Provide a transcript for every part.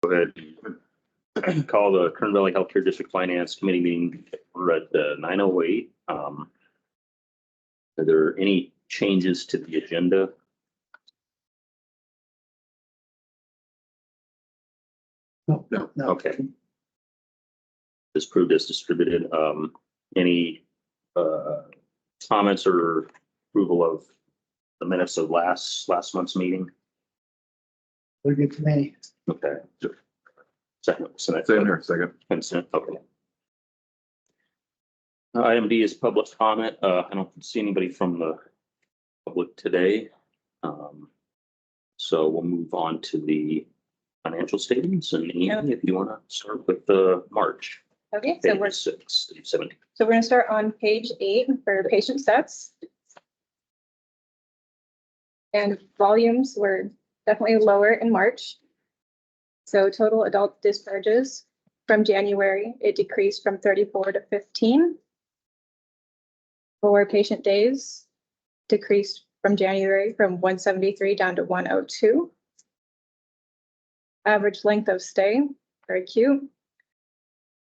Go ahead. Call the Kern Valley Healthcare District Finance Committee meeting. We're at 9:08. Are there any changes to the agenda? No. Okay. This proved as distributed. Any comments or approval of the minutes of last month's meeting? They're good to me. Okay. Second. Consent. Okay. Item D is public comment. I don't see anybody from the public today. So we'll move on to the financial statements, and Amy, if you want to start with the March. Okay, so we're 6/17. So we're going to start on page 8 for patient sets. And volumes were definitely lower in March. So total adult discharges from January, it decreased from 34 to 15. For patient days, decreased from January from 173 down to 102. Average length of stay, very cute,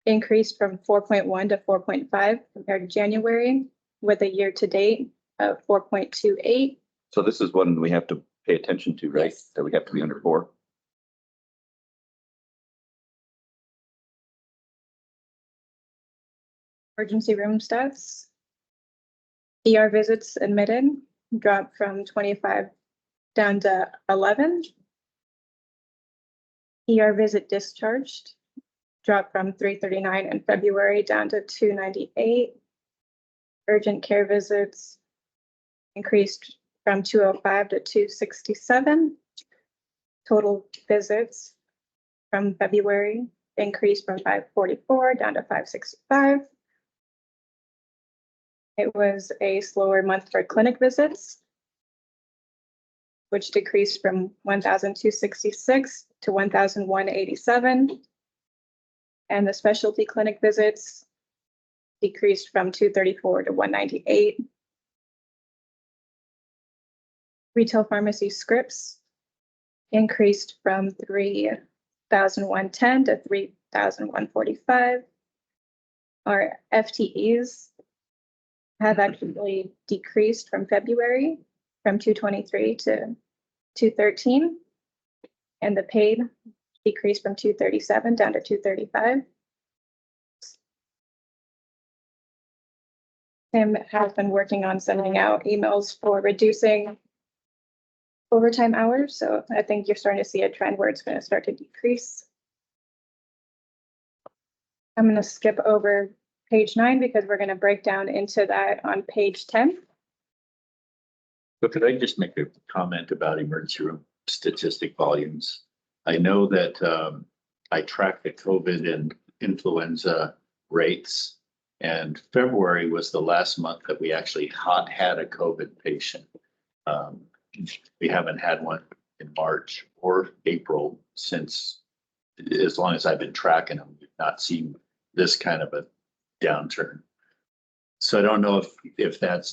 increased from 4.1 to 4.5 compared to January, with a year to date of 4.28. So this is one we have to pay attention to, right? Yes. That we have to be under 4. Emergency room stats. ER visits admitted dropped from 25 down to 11. ER visit discharged dropped from 339 in February down to 298. Urgent care visits increased from 205 to 267. Total visits from February increased from 544 down to 565. It was a slower month for clinic visits, which decreased from 1,266 to 1,187. And the specialty clinic visits decreased from 234 to 198. Retail pharmacy scripts increased from 3,110 to 3,145. Our FTEs have actually decreased from February from 223 to 213. And the paid decreased from 237 down to 235. Tim has been working on sending out emails for reducing overtime hours. So I think you're starting to see a trend where it's going to start to decrease. I'm going to skip over page 9 because we're going to break down into that on page 10. So could I just make a comment about emergency room statistic volumes? I know that I track the COVID and influenza rates, and February was the last month that we actually had a COVID patient. We haven't had one in March or April since, as long as I've been tracking them. We've not seen this kind of a downturn. So I don't know if that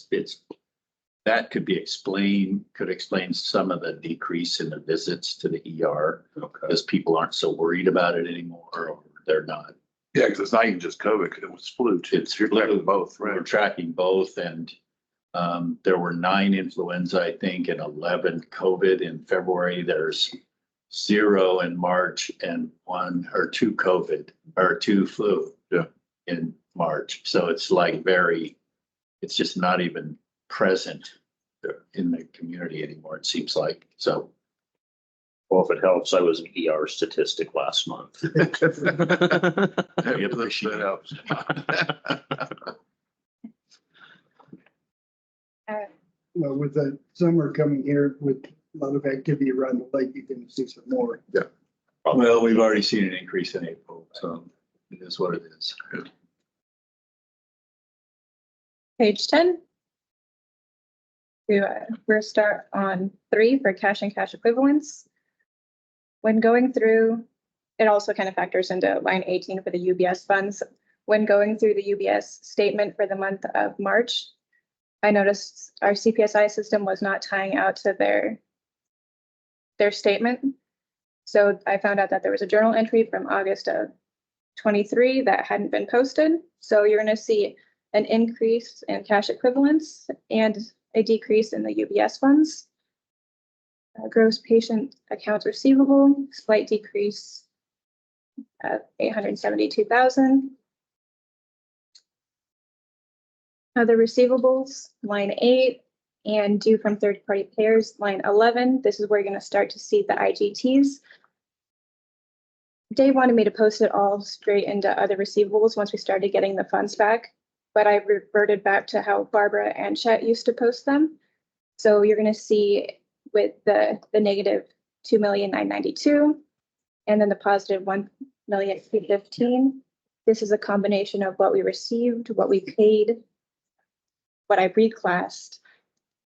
could explain some of the decrease in the visits to the ER, because people aren't so worried about it anymore, or they're not. Yeah, because it's not even just COVID, because it was flu too. It's flu. Both, right? We're tracking both, and there were 9 influenza, I think, and 11 COVID in February. There's 0 in March and 1 or 2 COVID or 2 flu in March. So it's like it's just not even present in the community anymore, it seems like. So, Well, if it helps, I was an ER statistic last month. That helps. Well, with the summer coming here with a lot of activity around the lake, you can see some more. well, we've already seen an increase in April, so it is what it is. Page 10. We'll start on 3 for cash and cash equivalents. When going through, it also kind of factors into line 18 for the UBS funds. When going through the UBS statement for the month of March, I noticed our CPSI system was not tying out to their statement. So I found out that there was a journal entry from August of 23 that hadn't been posted. So you're going to see an increase in cash equivalents and a decrease in the UBS funds. Gross patient accounts receivable, slight decrease of 872,000. Other receivables, line 8, and due from third-party payers, line 11. This is where you're going to start to see the IGTs. Dave wanted me to post it all straight into other receivables once we started getting the funds back, but I reverted back to how Barbara and Chet used to post them. So you're going to see with the negative 2,992,000 and then the positive 1,315,000. This is a combination of what we received, what we paid, what I reclassed,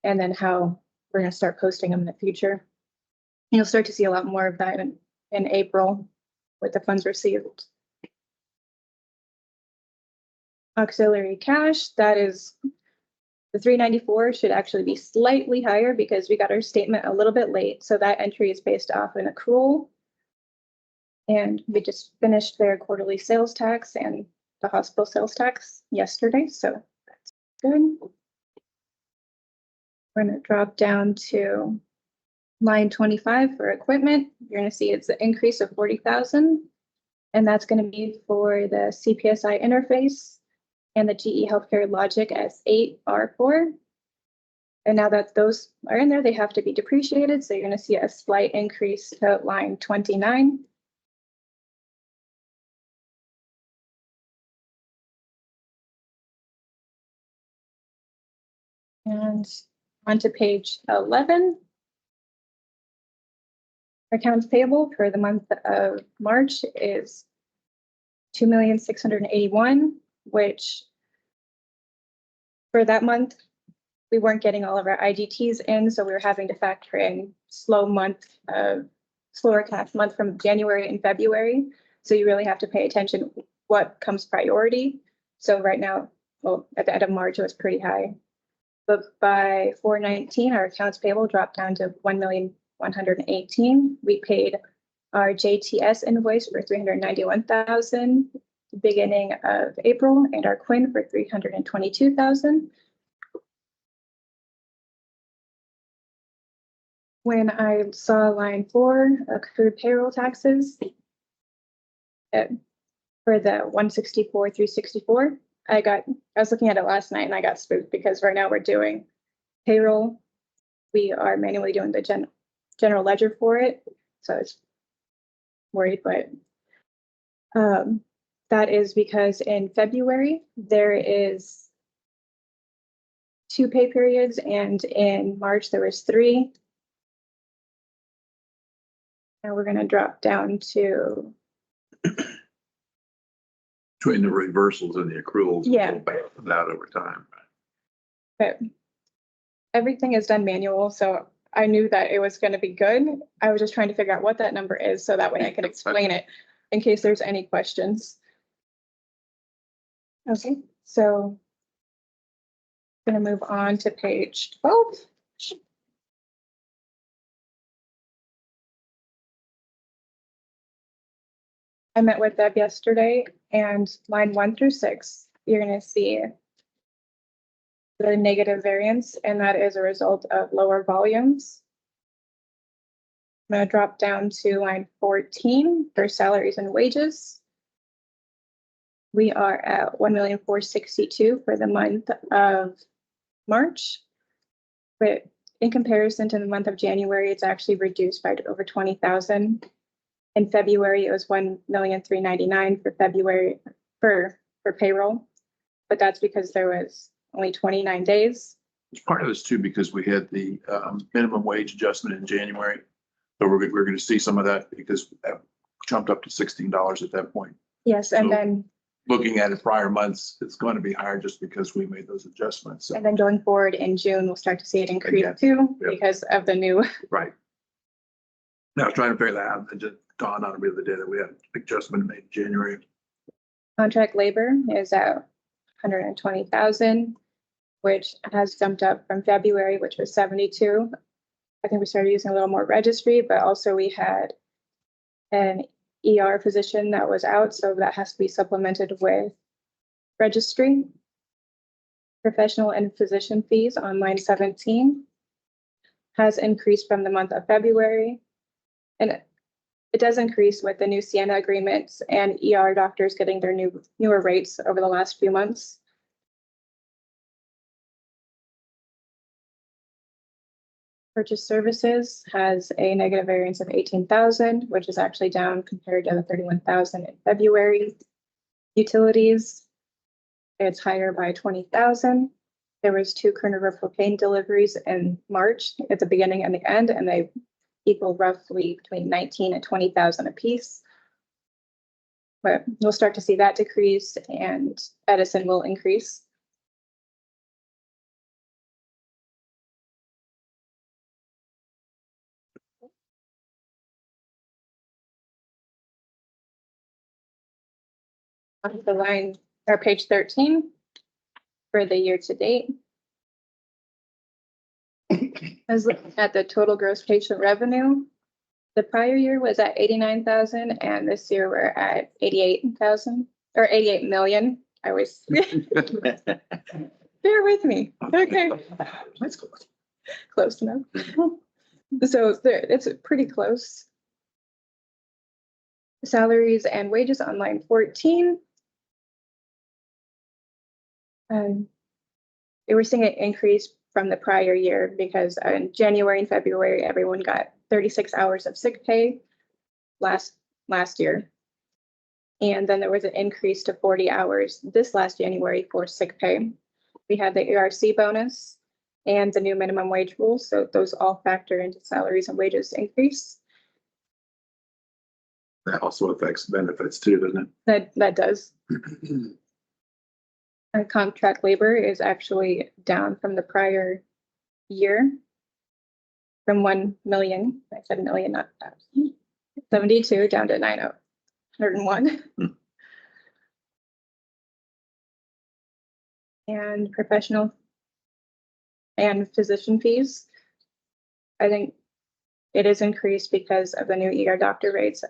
and then how we're going to start posting them in the future. You'll start to see a lot more of that in April with the funds received. Auxiliary cash, that is the 394 should actually be slightly higher because we got our statement a little bit late. So that entry is based off an accrual. And we just finished their quarterly sales tax and the hospital sales tax yesterday. So that's good. We're going to drop down to line 25 for equipment. You're going to see it's an increase of 40,000. And that's going to be for the CPSI interface and the GE Healthcare Logic S8 R4. And now that those are in there, they have to be depreciated. So you're going to see a slight increase to line 29. And onto page 11. Accounts payable for the month of March is 2,681,000, which for that month, we weren't getting all of our IGTs in, so we were having to factor in slower cash month from January and February. So you really have to pay attention what comes priority. So right now, well, at the end of March, it was pretty high. But by 4/19, our accounts payable dropped down to 1,118,000. We paid our JTS invoice for 391,000 beginning of April, and our Quinn for 322,000. When I saw line 4, accrued payroll taxes for the 164,364, I was looking at it last night and I got spooked because right now we're doing payroll. We are manually doing the general ledger for it. So I was worried, but that is because in February, there is 2 pay periods and in March, there was 3. Now we're going to drop down to Between the reversals and the accruals. Yeah. We'll balance it out over time. but everything is done manual, so I knew that it was going to be good. I was just trying to figure out what that number is so that way I could explain it in case there's any questions. Okay, so I'm going to move on to page 12. I met with Deb yesterday, and line 1 through 6, you're going to see the negative variance, and that is a result of lower volumes. I'm going to drop down to line 14 for salaries and wages. We are at 1,462,000 for the month of March, but in comparison to the month of January, it's actually reduced by over 20,000. In February, it was 1,399,000 for February for payroll, but that's because there was only 29 days. Part of this too, because we had the minimum wage adjustment in January. So we're going to see some of that because that jumped up to $16 at that point. Yes, and So- then Looking at it prior months, it's going to be higher just because we made those adjustments. So, going forward in June, we'll start to see it increase Again, too yep. because of the new. right. Now I was trying to figure that out. It just dawned on me the other day that we had a big adjustment made in January. Contract labor is at 120,000, which has jumped up from February, which was 72. I think we started using a little more registry, but also we had an ER physician that was out, so that has to be supplemented with registry. Professional and physician fees on line 17 has increased from the month of February. And it does increase with the new Sienna agreements and ER doctors getting their newer rates over the last few months. Purchase services has a negative variance of 18,000, which is actually down compared to the 31,000 in February. Utilities, it's higher by 20,000. There was 2 Kern River propane deliveries in March at the beginning and the end, and they equal roughly between 19 and 20,000 apiece. But we'll start to see that decrease, and Edison will increase. On the line, or page 13 for the year to date. I was looking at the total gross patient revenue. The prior year was at 89,000, and this year we're at 88,000 or 88 million. I always bear with me. Okay, That's close. close enough. So there, it's pretty close. Salaries and wages on line 14. They were seeing an increase from the prior year because in January and February, everyone got 36 hours of sick pay last year. And then there was an increase to 40 hours this last January for sick pay. We had the ERC bonus and the new minimum wage rules. So those all factor into salaries and wages increase. That also affects benefits too, doesn't it? That does. Our contract labor is actually down from the prior year from 1 million, I said million, not thousand, 72 down to 901. And professional and physician fees. I think it is increased because of the new ER doctor rates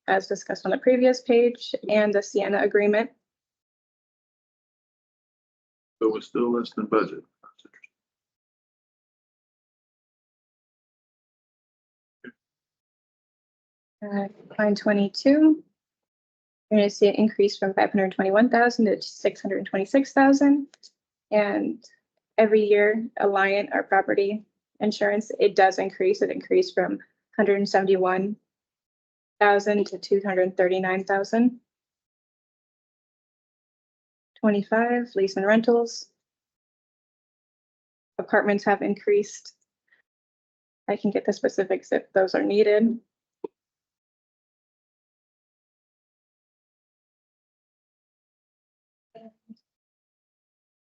as discussed on the previous page and the Sienna agreement. But we're still less than budget. Line 22, you're going to see an increase from 521,000 to 626,000. And every year, Alliant, our property insurance, it does increase. It increased from 171,000 to 239,000. 25, lease and rentals. Apartments have increased. I can get the specifics if those are needed.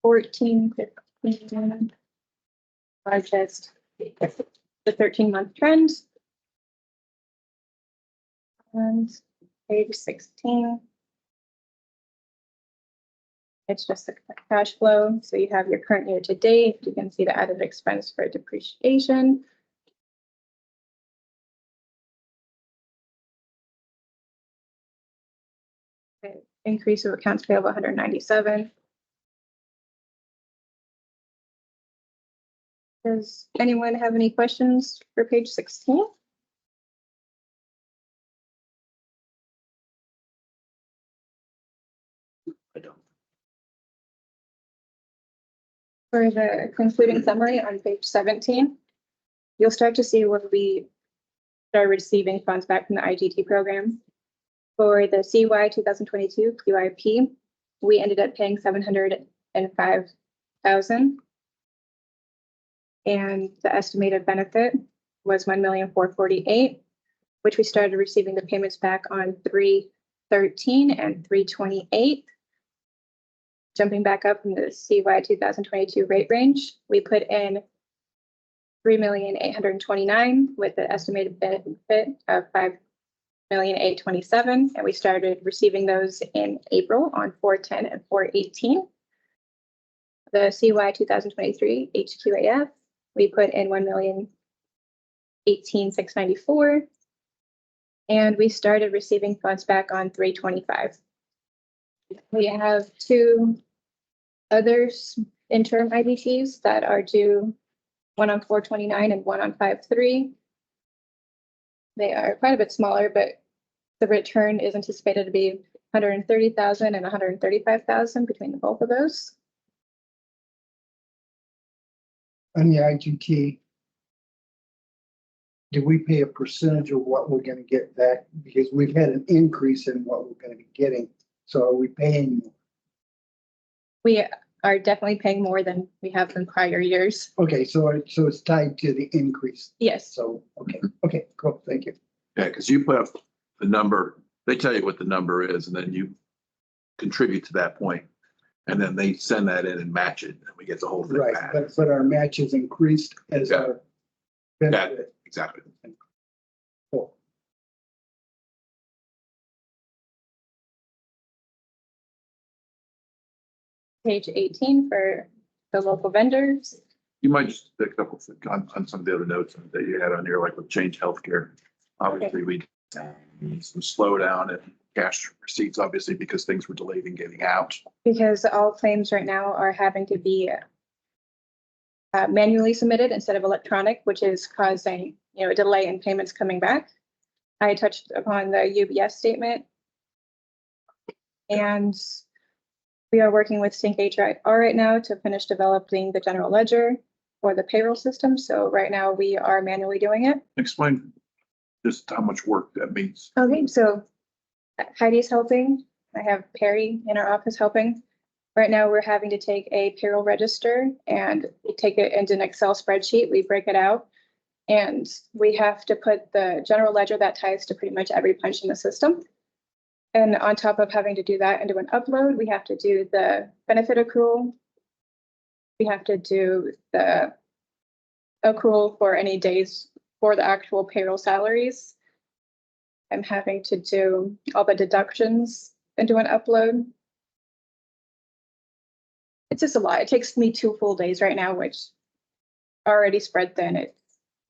$14, $15 are just the 13-month trend. And page 16. It's just the cash flow. So you have your current year to date. You can see the added expense for depreciation. Increase of accounts payable 197. Does anyone have any questions for page 16? I don't. For the concluding summary on page 17, you'll start to see where we start receiving funds back from the IGT program. For the CY 2022 QIP, we ended up paying $705,000. And the estimated benefit was $1,448,000, which we started receiving the payments back on 3/13 and 3/28. Jumping back up from the CY 2022 rate range, we put in $3,829,000 with the estimated benefit of $5,827,000, and we started receiving those in April on 4/10 and 4/18. The CY 2023 HQAF, we put in $1,018,694. And we started receiving funds back on 3/25. We have two others interim IDTs that are due, one on 4/29 and one on 5/3. They are quite a bit smaller, but the return is anticipated to be 130,000 and 135,000 between the both of those. On the IGT, do we pay a percentage of what we're gonna get back? Because we've had an increase in what we're gonna be getting. So are we paying more? We are definitely paying more than we have in prior years. Okay, so it's tied to the increase. Yes, So, okay, cool, thank you. Yeah, because you put up the number, they tell you what the number is, and then you contribute to that point. And then they send that in and match it, and we get the whole thing Right, back. but our match has increased as Yeah. our Yeah, benefit. exactly. Cool. page 18 for the local vendors. You might just pick up on some of the other notes that you had on here, like with Change Healthcare. Obviously, we need some slowdown in cash receipts, obviously, because things were delayed in getting out. Because all claims right now are having to be manually submitted instead of electronic, which is causing, a delay in payments coming back. I touched upon the UBS statement. And we are working with Sync HR right now to finish developing the general ledger for the payroll system. So right now we are manually doing it. Explain just how much work that means. Okay, so Heidi's helping. I have Perry in our office helping. Right now, we're having to take a payroll register and we take it into an Excel spreadsheet. We break it out. And we have to put the general ledger that ties to pretty much every punch in the system. And on top of having to do that and do an upload, we have to do the benefit accrual. We have to do the accrual for any days for the actual payroll salaries. I'm having to do all the deductions and do an upload. It's just a lot. It takes me 2 full days right now, which already spread thin.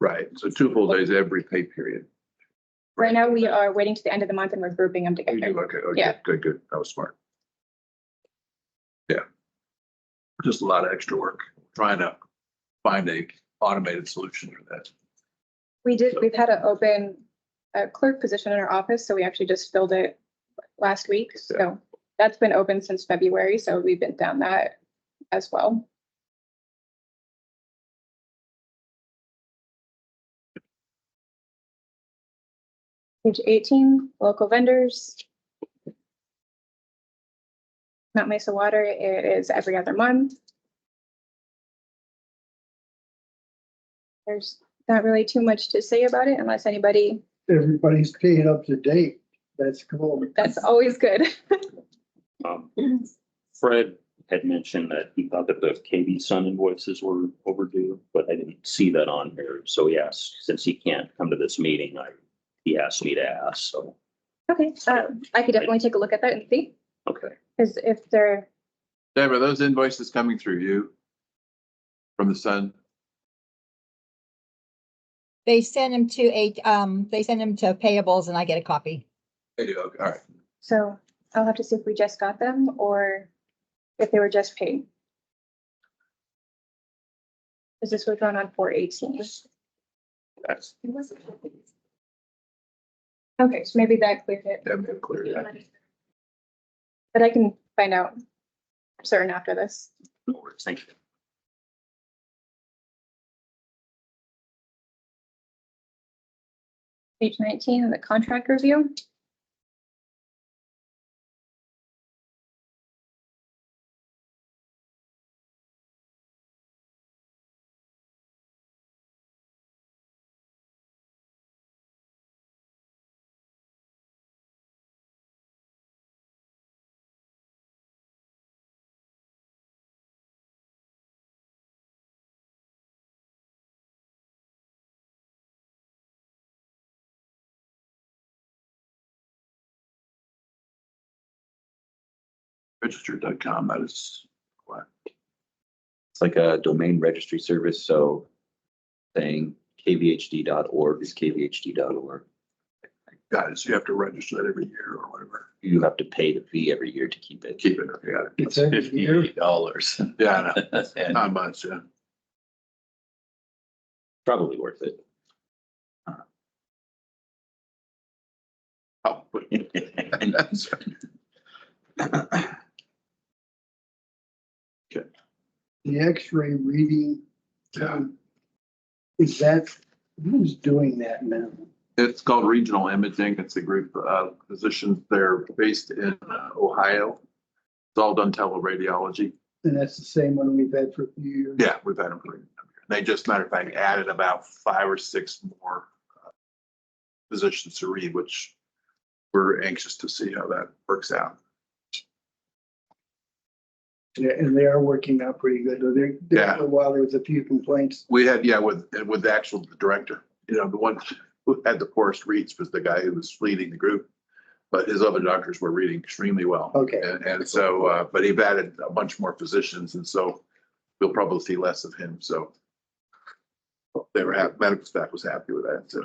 Right, so 2 full days every pay period. Right now, we are waiting to the end of the month and we're grouping them Oh, you do? together. Okay, Yeah. good. That was smart. Yeah. Just a lot of extra work, trying to find a automated solution for that. We've had to open a clerk position in our office, so we actually just filled it last week. So that's been open since February, so we've been down that as well. Page 18, local vendors. Mount Mesa Water, it is every other month. There's not really too much to say about it unless anybody, Everybody's paid up to date. That's cool. that's always good. Fred had mentioned that he thought that the KV Sun invoices were overdue, but I didn't see that on here. So yes, since he can't come to this meeting, he asked me to ask, so, Okay, I could definitely take a look at that and see, okay. because if they're, Deb, are those invoices coming through you? From the Sun? They send them to payables and I get a copy. They do, okay, all right. so I'll have to see if we just got them or if they were just paid. Because this was run on 4/18. That's, Okay, so maybe that cleared it, That may have cleared that. but I can find out certain after this. no worries, thank you. Page 19, the contract review. Register.com, that is what? It's like a domain registry service, so saying kvhd.org is kvhd.org. Got it. So you have to register that every year or whatever. You have to pay the fee every year to keep it. Keep it. Got it. It's every year. $58. Yeah, I know. And Not much, yeah. Probably worth it. Oh, that's right. The X-ray reading. Yeah. Is that, who's doing that now? It's called Regional Imaging. It's a group of physicians. They're based in Ohio. It's all done teleradiology. And that's the same one we've had for a few years? Yeah, we've had them for. They just, matter of fact, added about 5 or 6 more physicians to read, which we're anxious to see how that works out. Yeah, and they are working out pretty good. Yeah. For a while, there was a few complaints. We had, yeah, with the actual director, you know, the one who had the poorest reads was the guy who was leading the group. But his other doctors were reading extremely well. Okay. And so, but he've added a bunch more physicians, and so we'll probably see less of him, so. They were happy, medical staff was happy with that, so.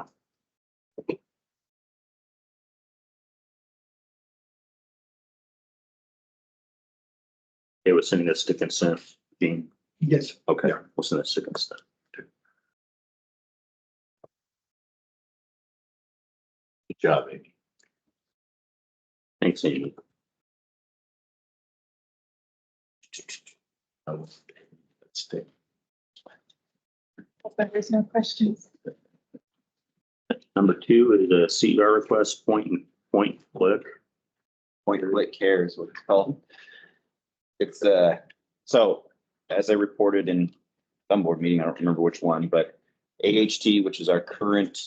It was sending us to consent, Dean. Yes. Okay, we'll send us to consent. good job, Amy. Thanks, Amy. Let's take. There's no questions. Number 2 is a CR request, point click. Point and click care is what it's called. It's so as I reported in some board meeting, I don't remember which one, but AHT, which is our current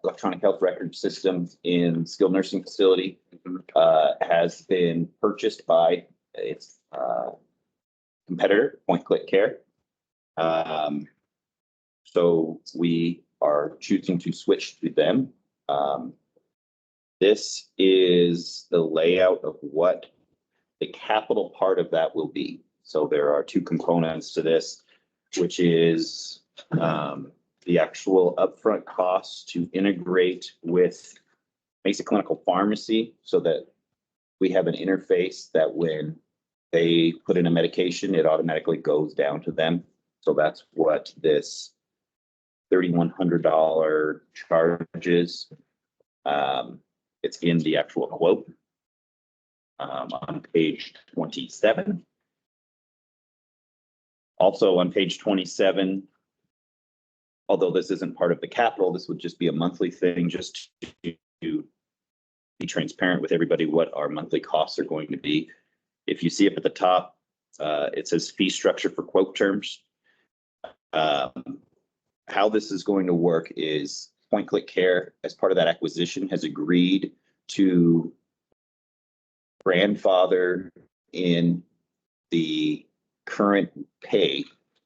electronic health record system in skilled nursing facility, has been purchased by its competitor, Point Click Care. So we are choosing to switch to them. This is the layout of what the capital part of that will be. So there are 2 components to this, which is the actual upfront costs to integrate with basic clinical pharmacy so that we have an interface that when they put in a medication, it automatically goes down to them. So that's what this $3,100 charges. It's in the actual quote on page 27. Also on page 27, although this isn't part of the capital, this would just be a monthly thing, just to be transparent with everybody what our monthly costs are going to be. If you see up at the top, it says fee structure for quote terms. How this is going to work is Point Click Care, as part of that acquisition, has agreed to grandfather in the current pay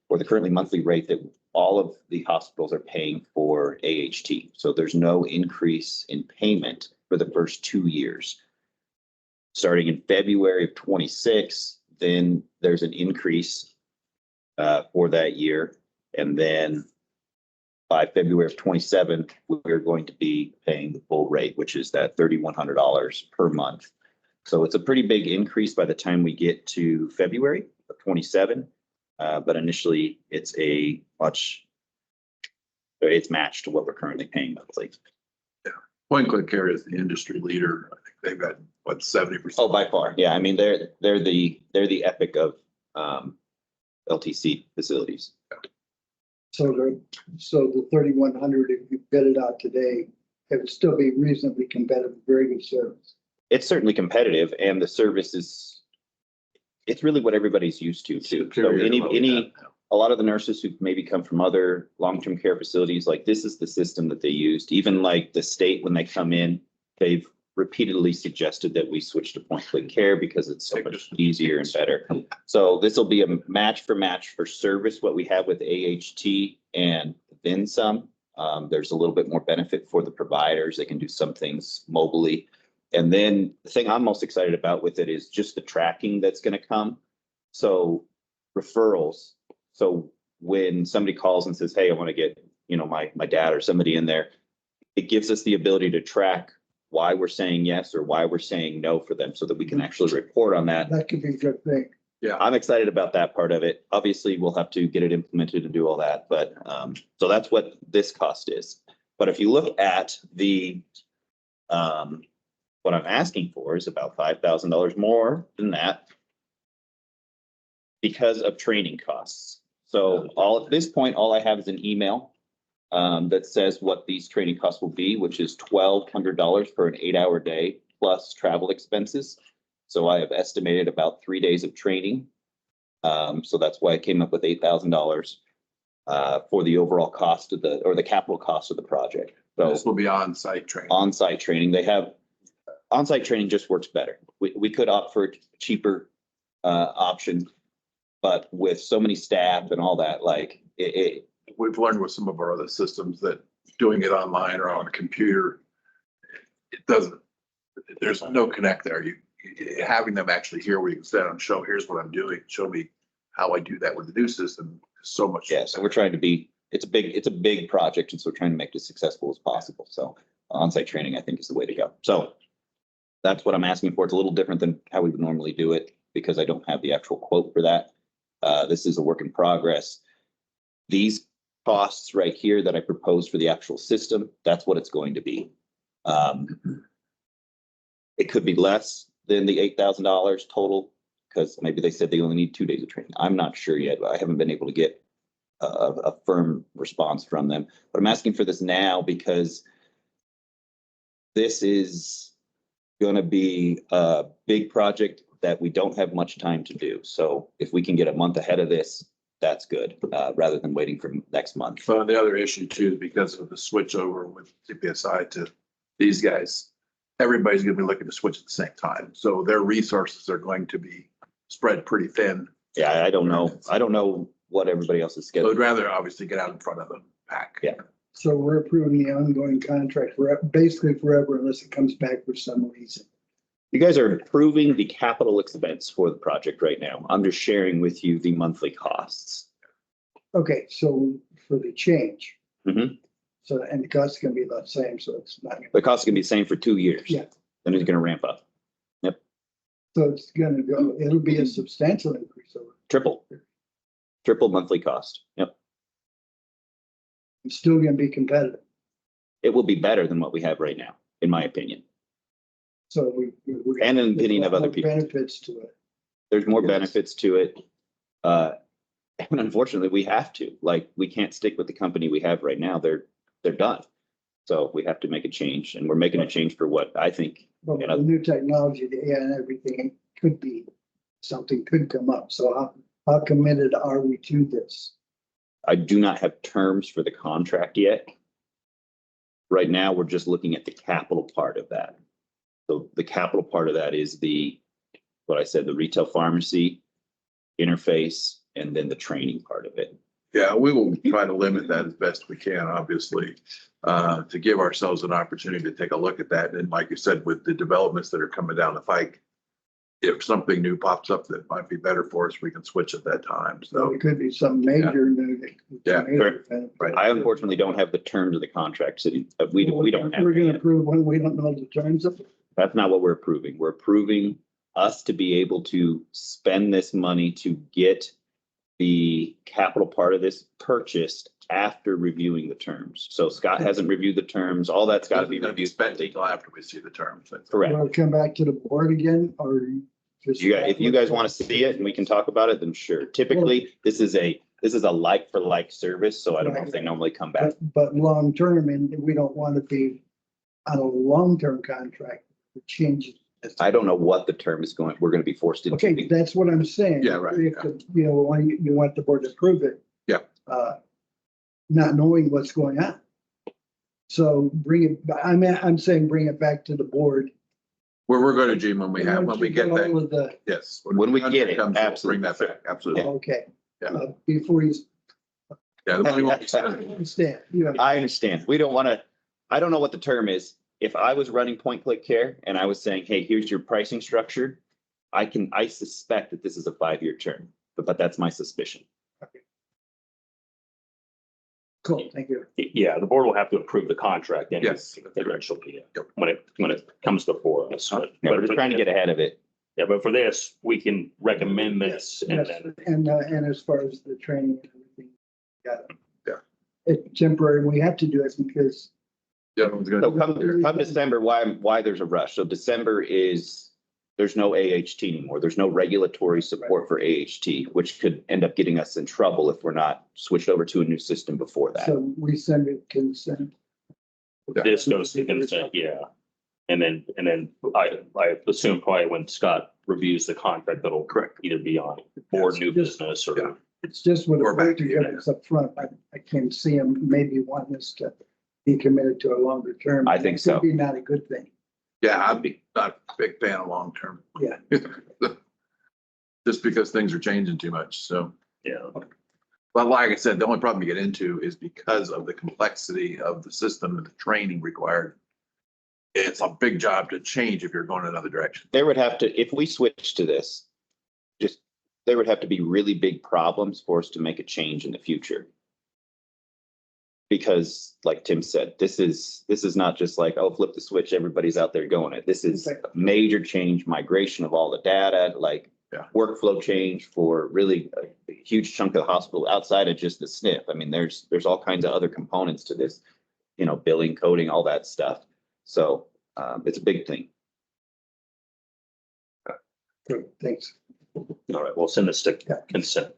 or the currently monthly rate that all of the hospitals are paying for AHT. So there's no increase in payment for the first 2 years. Starting in February of 26, then there's an increase for that year. And then by February of 27, we're going to be paying the full rate, which is that $3,100 per month. So it's a pretty big increase by the time we get to February of 27. But initially it's it's matched to what we're currently paying monthly. Point Click Care is the industry leader. I think they've got, what, 70%? Oh, by far. Yeah. I mean, they're the epic of LTC facilities. So the 3,100, if you bid it out today, it would still be reasonably competitive, very good service. It's certainly competitive, and the service it's really what everybody's used to too. So a lot of the nurses who maybe come from other long-term care facilities, like this is the system that they used. Even like the state, when they come in, they've repeatedly suggested that we switch to Point Click Care because it's so much easier and better. So this will be a match for service, what we have with AHT, and then some. There's a little bit more benefit for the providers. They can do some things mobily. And then the thing I'm most excited about with it is just the tracking that's going to come. So referrals. So when somebody calls and says, hey, I want to get, my dad or somebody in there, it gives us the ability to track why we're saying yes or why we're saying no for them so that we can actually report on that. That could be a good thing. I'm excited about that part of it. Obviously, we'll have to get it implemented and do all that, but so that's what this cost is. But if you look at the what I'm asking for is about $5,000 more than that because of training costs. So all at this point, all I have is an email that says what these training costs will be, which is $1,200 for an 8-hour day plus travel expenses. So I have estimated about 3 days of training. So that's why I came up with $8,000 for the overall cost of the capital cost of the project. So This will be on-site training. on-site training, they have, on-site training just works better. We could opt for a cheaper option, but with so many staff and all that, like We've learned with some of our other systems that doing it online or on a computer, it doesn't, there's no connect there. Having them actually hear what you can say and show, here's what I'm doing, show me how I do that with the new system is so much. yeah, so we're trying to be, it's a big project, and so we're trying to make it as successful as possible. So on-site training, I think, is the way to go. So that's what I'm asking for. It's a little different than how we would normally do it because I don't have the actual quote for that. This is a work in progress. These costs right here that I proposed for the actual system, that's what it's going to be. It could be less than the $8,000 total because maybe they said they only need 2 days of training. I'm not sure yet. I haven't been able to get a firm response from them, but I'm asking for this now because this is going to be a big project that we don't have much time to do. So if we can get a month ahead of this, that's good, rather than waiting for next month. So the other issue too, because of the switch over with CPSI to these guys, everybody's gonna be looking to switch at the same time. So their resources are going to be spread pretty thin. Yeah, I don't know. I don't know what everybody else is So I'd scheduled. rather obviously get out in front of the pack. Yeah. So we're approving the ongoing contract for basically forever unless it comes back for some reason. You guys are approving the capital expense for the project right now. I'm just sharing with you the monthly costs. Okay, so for the change. Mhm. So, and the cost is gonna be about the same, so it's not, The cost is gonna be the same for 2 years. Yeah. Then it's gonna ramp up. so it's gonna go, it'll be a substantial increase over. Triple monthly cost. Yep. It's still gonna be competitive. It will be better than what we have right now, in my opinion. So we're. And in the opinion of other people. Benefits to it. There's more Yes. benefits to it. And unfortunately, we have to, like, we can't stick with the company we have right now. They're done. So we have to make a change, and we're making a change for what I think. But with the new technology, the AI and everything, it could be, something could come up. So how committed are we to this? I do not have terms for the contract yet. Right now, we're just looking at the capital part of that. So the capital part of that is what I said, the retail pharmacy interface, and then the training part of it. Yeah, we will try to limit that as best we can, obviously, to give ourselves an opportunity to take a look at that. And like you said, with the developments that are coming down the pike, if something new pops up that might be better for us, we can switch at that time. So So, it could be some major new. Yeah, major right. I unfortunately don't have the terms of the contract, so we don't have We're it gonna yet. approve when we don't know the terms of it. That's not what we're approving. We're approving us to be able to spend this money to get the capital part of this purchased after reviewing the terms. So Scott hasn't reviewed the terms. All that's got to be reviewed. spent until after we see the terms. Correct. Will it come back to the board again or? Just? If you guys want to see it and we can talk about it, then sure. Typically, this is a like for like service, so I don't know if they normally come back. But long term, and we don't want to be on a long-term contract, it changes. I don't know what the term is going, we're going to be forced into. Okay, that's what I'm saying. Yeah, right, If, you know, when you want the board to approve it. Yeah. Not knowing what's going on. So bring it, I'm saying bring it back to the board. Where we're going to, Gene, when we get All that, of the, yes. When we get it, comes, we'll absolutely. Bring that back, absolutely. okay. Yeah. Before you Yeah, the money won't be spent. understand, you know, I understand. We don't want to, I don't know what the term is. If I was running Point Click Care and I was saying, hey, here's your pricing structure, I suspect that this is a 5-year term, but that's my suspicion. Cool, thank you. Yeah, the board will have to approve the contract and Yes. eventually, Yep. when it comes before us. But- Yeah, we're just trying to get ahead of it. Yeah, but for this, we can recommend this and Yes, then, and as far as the training and everything, got it. Yeah. It's temporary, we have to do it because The other one's So gonna. come December, why there's a rush? So December is, there's no AHT anymore. There's no regulatory support for AHT, which could end up getting us in trouble if we're not switched over to a new system before that. so we send it consent. this goes to consent, yeah. And then I assume probably when Scott reviews the contract, that'll Correct. either be on board new business Yeah. or, It's just what We're a back to to give us up front. I can see them maybe wanting us to be committed to a longer term. I think so. Could be not a good thing. Yeah, I'd be not a big fan of long-term. Yeah. Just because things are changing too much, so. yeah. But like I said, the only problem you get into is because of the complexity of the system and the training required. It's a big job to change if you're going another direction. There would have to, if we switch to this, there would have to be really big problems for us to make a change in the future. Because like Tim said, this is not just like, oh, flip the switch, everybody's out there going it. This is a major change, migration of all the data, like Yeah. workflow change for really a huge chunk of the hospital outside of just the SNF. I mean, there's all kinds of other components to this, billing, coding, all that stuff. So it's a big thing. Good, thanks. All right, we'll send this to consent.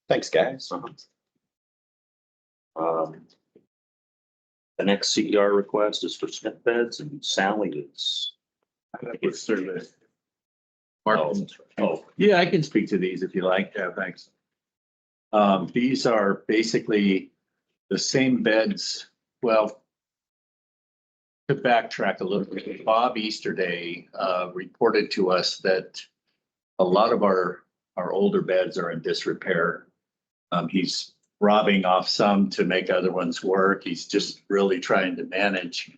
Thanks, guys. The next CER request is for SNF beds and Sally is. Mark, Oh, Yeah, I can speak to these if you like. yeah, thanks. These are basically the same beds. Well, to backtrack a little bit, Bob Easterday reported to us that a lot of our older beds are in disrepair. He's robbing off some to make other ones work. He's just really trying to manage.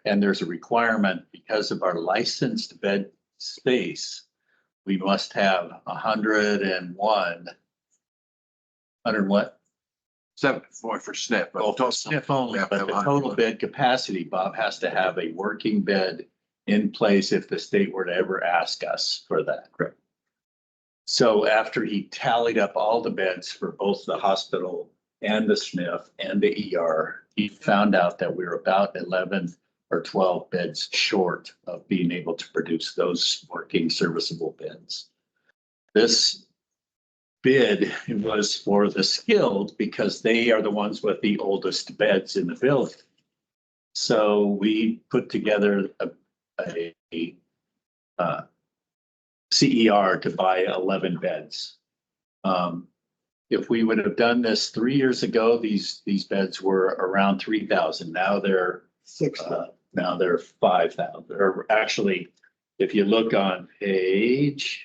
And there's a requirement because of our licensed bed space, we must have 101. 100 what? 7 for SNF. but Oh, for SNF only, Yeah, but the 100. total bed capacity, Bob, has to have a working bed in place if the state were to ever ask us for that. Correct. So after he tallied up all the beds for both the hospital and the SNF and the ER, he found out that we were about 11 or 12 beds short of being able to produce those working serviceable beds. This bid was for the skilled because they are the ones with the oldest beds in the building. So we put together a CER to buy 11 beds. If we would have done this 3 years ago, these beds were around 3,000. Now they're 5,000. Or actually, if you look on page,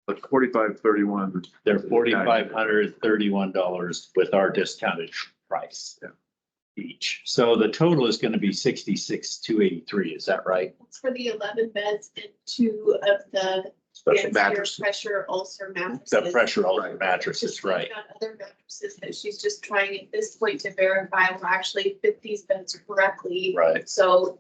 Like 4531. they're $4,531 with our discounted price. Yeah. Each. So the total is going to be 66,283. Is that right? It's for the 11 beds and 2 of the Special anterior mattress. pressure ulcer mattresses. The pressure ulcer Right. mattresses, She's right? got other mattresses that she's just trying at this point to verify will actually fit these beds correctly. Right. So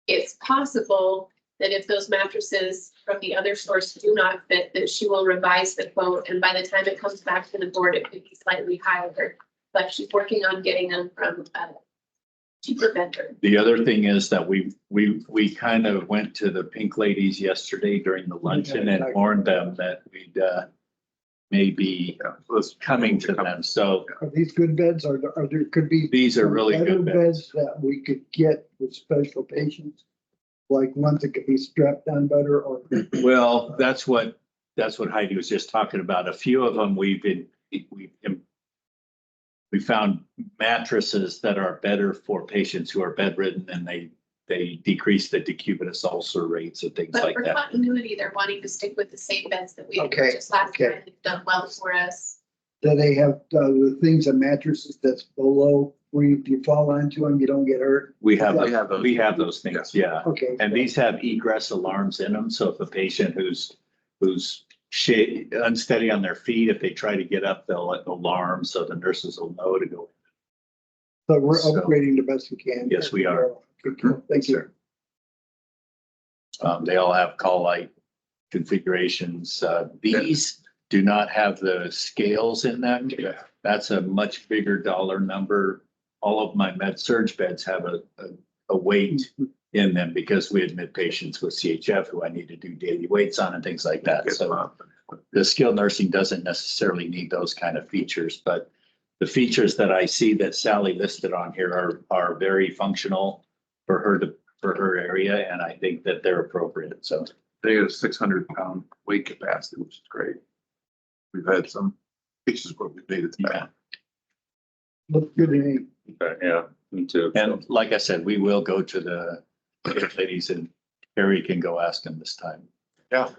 it's possible that if those mattresses from the other source do not fit, that she will revise the quote. And by the time it comes back to the board, it could be slightly higher. But she's working on getting them from a cheaper vendor. The other thing is that we kind of went to the Pink Ladies yesterday during the luncheon and warned them that we'd may be Yeah, so let's coming to them. So Are these good beds or are there could be? these are really better good beds. That we could get with special patients, like ones that could be strapped down better or. Well, that's what Heidi was just talking about. A few of them we found mattresses that are better for patients who are bedridden and they decrease the decubitus ulcer rates and things But like for that. continuity, they're wanting to stick with the same beds that we had Okay, purchased last okay. time. They've done well for us. Do they have the things and mattresses that's below where if you fall onto them, you don't get hurt? We have those. those things, yeah. Okay. And these have egress alarms in them. So if a patient who's unsteady on their feet, if they try to get up, they'll alarm so the nurses will know to go So we're So- upgrading the best we can. Yes, we are. Okay, cool. Thank you. They all have call light configurations. These do not have the scales in them. That's a much bigger dollar number. All of my med surge beds have a weight in them because we admit patients with CHF who I need to do daily weights on and things like that. So the skilled nursing doesn't necessarily need those kind of features, but the features that I see that Sally listed on here are very functional for her area, and I think that they're appropriate. So They have a 600-pound weight capacity, which is great. We've had some cases where we've made it to yeah. that. Looks good to me. Okay, yeah, me too. And like I said, we will go to the ladies and Harry can go ask them this time. Yeah.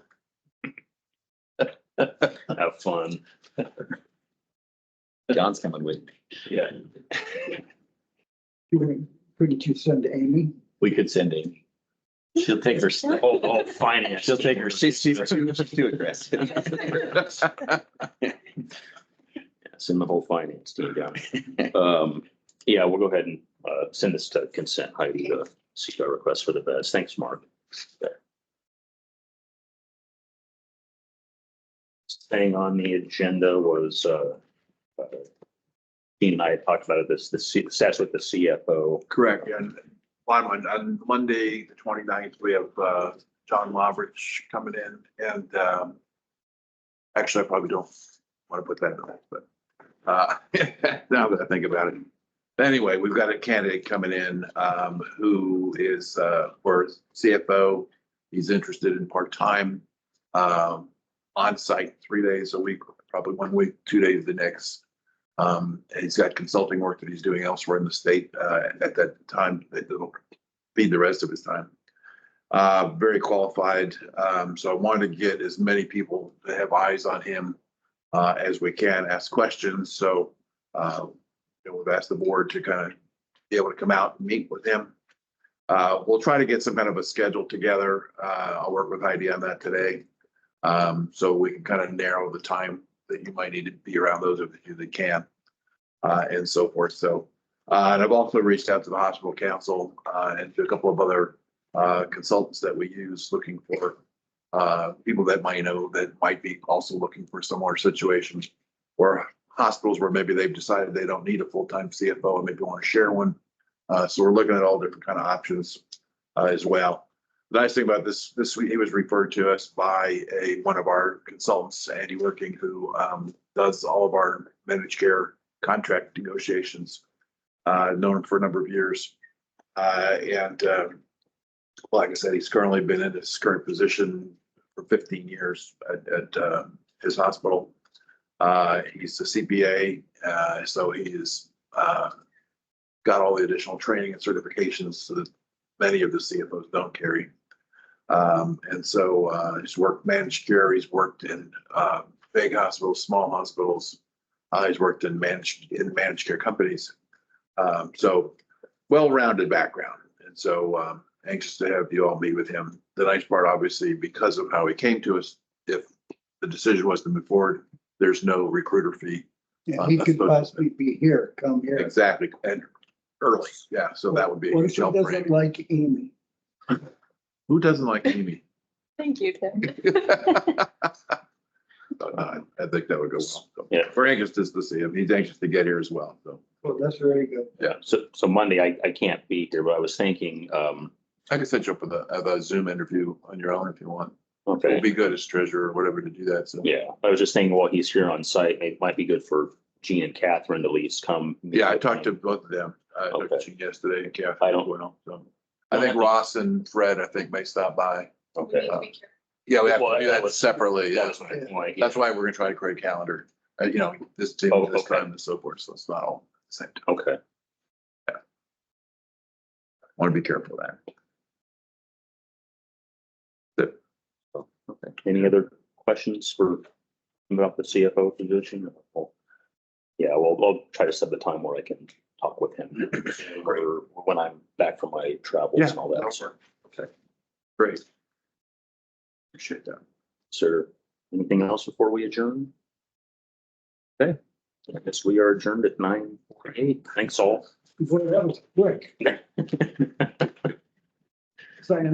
Have fun. John's coming with me. Yeah. Couldn't you send to Amy? We could send Amy. She'll take her, Oh, finance. she'll take her. She's too aggressive. Send the whole finance team down. Yeah, we'll go ahead and send this to consent, Heidi, the CPR request for the beds. Thanks, Mark. Staying on the agenda was Dean and I had talked about it, the stats with the CFO. Correct. And on Monday, the 29th, we have John Lovrich coming in, and actually, I probably don't want to put that in there, but now that I think about it. Anyway, we've got a candidate coming in who is for CFO. He's interested in part-time, on-site 3 days a week, probably 1 week, 2 days the next. He's got consulting work that he's doing elsewhere in the state at that time that'll feed the rest of his time. Very qualified. So I wanted to get as many people to have eyes on him as we can, ask questions. So we've asked the board to kind of be able to come out and meet with him. We'll try to get some kind of a schedule together. I'll work with Heidi on that today. So we can kind of narrow the time that you might need to be around those of you that can, and so forth. So, and I've also reached out to the hospital council and to a couple of other consultants that we use, looking for people that might be also looking for similar situations, or hospitals where maybe they've decided they don't need a full-time CFO and maybe want to share one. So we're looking at all different kind of options as well. The nice thing about this week, he was referred to us by one of our consultants, Andy Working, who does all of our managed care contract negotiations. Known him for a number of years. And like I said, he's currently been in his current position for 15 years at his hospital. He's a CPA, so he's got all the additional training and certifications that many of the CFOs don't carry. And so he's worked managed care. He's worked in big hospitals, small hospitals. He's worked in managed care companies. So well-rounded background. And so anxious to have you all meet with him. The nice part, obviously, because of how he came to us, if the decision was to move forward, there's no recruiter fee. Yeah, he could possibly be here, come here. Exactly. And early. Yeah. So that would be a What huge if he help for doesn't Amy. like Amy? Who doesn't like Amy? Thank you, Tim. I think that would go well. So, Yeah. we're anxious to see him. He's anxious to get here as well. So Well, that's very good. Yeah, so Monday, I can't be here, but I was thinking, I can set you up with a Zoom interview on your own if you want. okay. It'll be good as treasurer or whatever to do that. So Yeah, I was just thinking while he's here on site, it might be good for Gene and Catherine to at least come. yeah, I talked to both of them. I talked to Okay. Gene yesterday and Kathy I as don't- well. So I think Ross and Fred, I think, may stop by. Okay. Yeah, we have Well, to do that that was- separately. That Yeah. was my point. That's why we're gonna try to create a calendar, this team, Oh, this okay. time and so forth. So it's not all the same time. Okay, Want to be careful of that. okay. Any other questions for about the CFO position? Yeah, well, I'll try to set the time where I can talk with him or when I'm back from my travels and all that. So, Okay, great. Appreciate that. sir, anything else before we adjourn? Okay, I guess we are adjourned at 9:48. Thanks all. Boy, that was quick. Sorry,